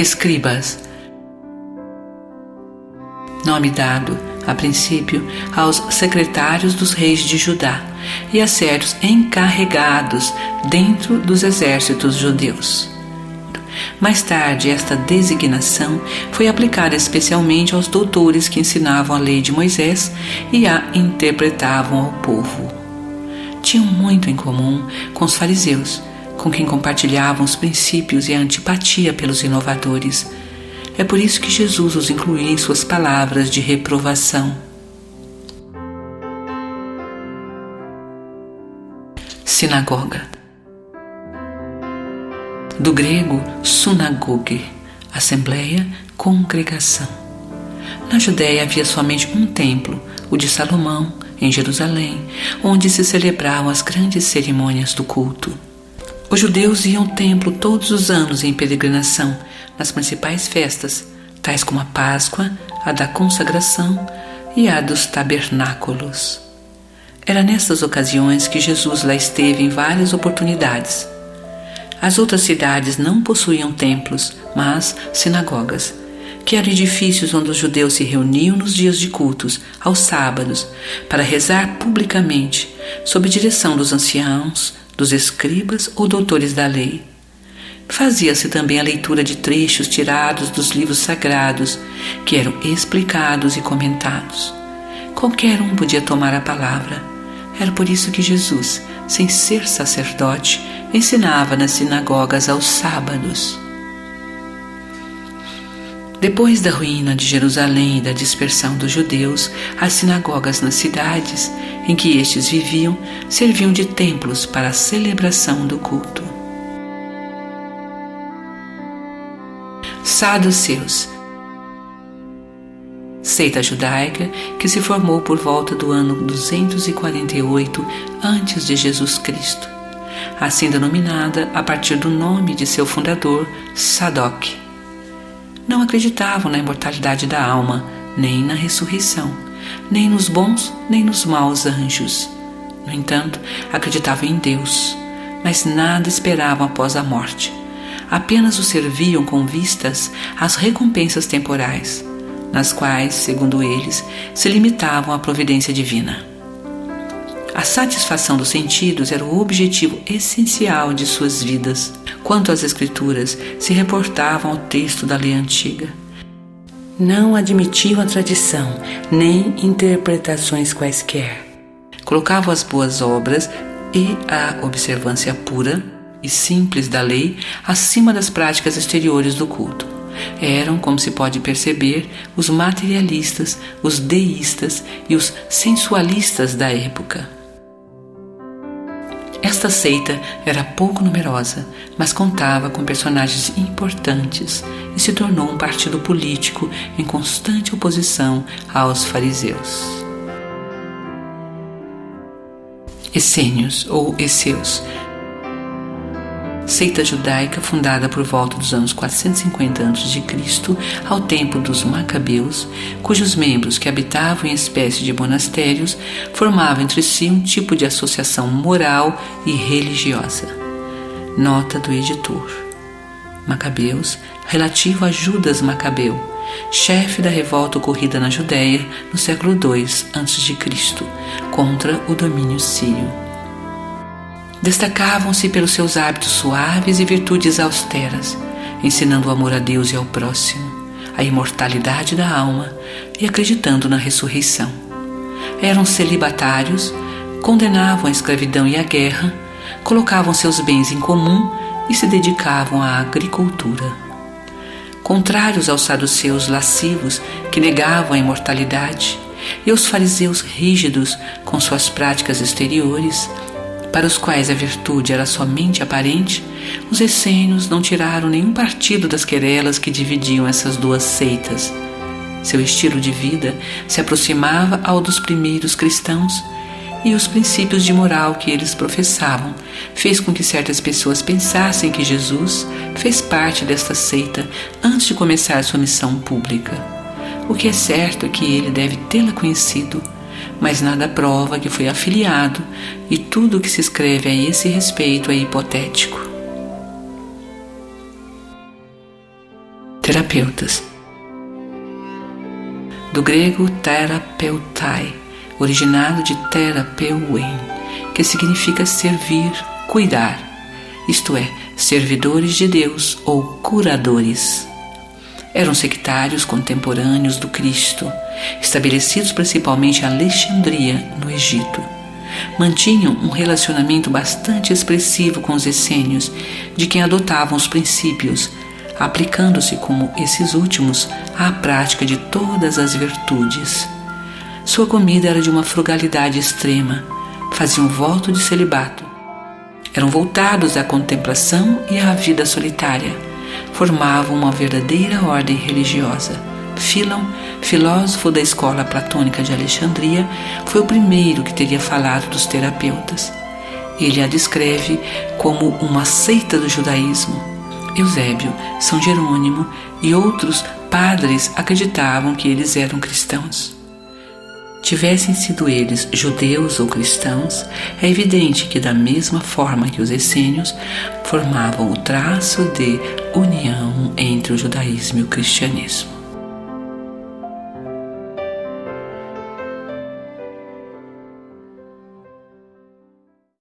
escribas, nome dado, a princípio, aos secretários dos reis de Judá e a certos encarregados dentro dos exércitos judeus. Mais tarde, esta designação foi aplicada especialmente aos doutores que ensinavam a lei de Moisés e a interpretavam ao povo. Tinham muito em comum com os fariseus, com quem compartilhavam os princípios e a antipatia pelos inovadores. É por isso que Jesus os incluía em suas palavras de reprovação. Sinagoga. Do grego sunagoge, assembleia, congregação. Na Judéia havia somente um templo, o de Salomão, em Jerusalém, onde se celebravam as grandes cerimônias do culto. Os judeus iam ao templo todos os anos em peregrinação, nas principais festas, tais como a Páscoa, a da consagração e a dos tabernáculos. Era nessas ocasiões que Jesus lá esteve em várias oportunidades. As outras cidades não possuíam templos, mas sinagogas, que eram edifícios onde os judeus se reuniam nos dias de cultos, aos sábados, para rezar publicamente, sob direção dos anciãos, dos escribas ou doutores da lei. Fazia-se também a leitura de trechos tirados dos livros sagrados, que eram explicados e comentados. Qualquer um podia tomar a palavra. Era por isso que Jesus, sem ser sacerdote, ensinava nas sinagogas aos sábados. Depois da ruína de Jerusalém e da dispersão dos judeus, as sinagogas nas cidades em que estes viviam serviam de templos para a celebração do culto. Saduceus, seita judaica que se formou por volta do ano 248 antes de Jesus Cristo, assim denominada a partir do nome de seu fundador, Sadoc. Não acreditavam na imortalidade da alma, nem na ressurreição, nem nos bons nem nos maus anjos. No entanto, acreditavam em Deus, mas nada esperavam após a morte. Apenas o serviam com vistas às recompensas temporais, nas quais, segundo eles, se limitavam à providência divina. A satisfação dos sentidos era o objetivo essencial de suas vidas. Quanto às Escrituras, se reportavam ao texto da lei antiga. Não admitiam a tradição, nem interpretações quaisquer. Colocavam as boas obras e a observância pura e simples da lei acima das práticas exteriores do culto. Eram, como se pode perceber, os materialistas, os deístas e os sensualistas da época. Esta seita era pouco numerosa, mas contava com personagens importantes e se tornou um partido político em constante oposição aos fariseus. Essênios ou Esseus, seita judaica fundada por volta dos anos 450 a.C. ao tempo dos Macabeus, cujos membros, que habitavam em espécie de monastérios, formavam entre si um tipo de associação moral e religiosa. Nota do editor. Macabeus, relativo a Judas Macabeu, chefe da revolta ocorrida na Judéia no século II a.C., contra o domínio sírio. Destacavam-se pelos seus hábitos suaves e virtudes austeras, ensinando o amor a Deus e ao próximo, a imortalidade da alma e acreditando na ressurreição. Eram celibatários, condenavam a escravidão e a guerra, colocavam seus bens em comum e se dedicavam à agricultura. Contrários aos saduceus lascivos que negavam a imortalidade e aos fariseus rígidos com suas práticas exteriores, para os quais a virtude era somente aparente, os essênios não tiraram nenhum partido das querelas que dividiam essas duas seitas. Seu estilo de vida se aproximava ao dos primeiros cristãos e os princípios de moral que eles professavam fez com que certas pessoas pensassem que Jesus fez parte desta seita antes de começar sua missão pública. O que é certo é que ele deve tê-la conhecido, mas nada prova que foi afiliado e tudo o que se escreve a esse respeito é hipotético. terapeutas. Do grego therapeutai, originado de therapeuein, que significa servir, cuidar, isto é, servidores de Deus ou curadores. Eram sectários contemporâneos do Cristo, estabelecidos principalmente em Alexandria, no Egito. Mantinham um relacionamento bastante expressivo com os essênios, de quem adotavam os princípios, aplicando-se como esses últimos à prática de todas as virtudes. Sua comida era de uma frugalidade extrema, faziam voto de celibato. Eram voltados à contemplação e à vida solitária. Formavam uma verdadeira ordem religiosa. Filon, filósofo da escola platônica de Alexandria, foi o primeiro que teria falado dos terapeutas. Ele a descreve como uma seita do judaísmo. Eusébio, São Jerônimo e outros padres acreditavam que eles eram cristãos. Tivessem sido eles judeus ou cristãos, é evidente que da mesma forma que os essênios, formavam o traço de união entre o judaísmo e o cristianismo.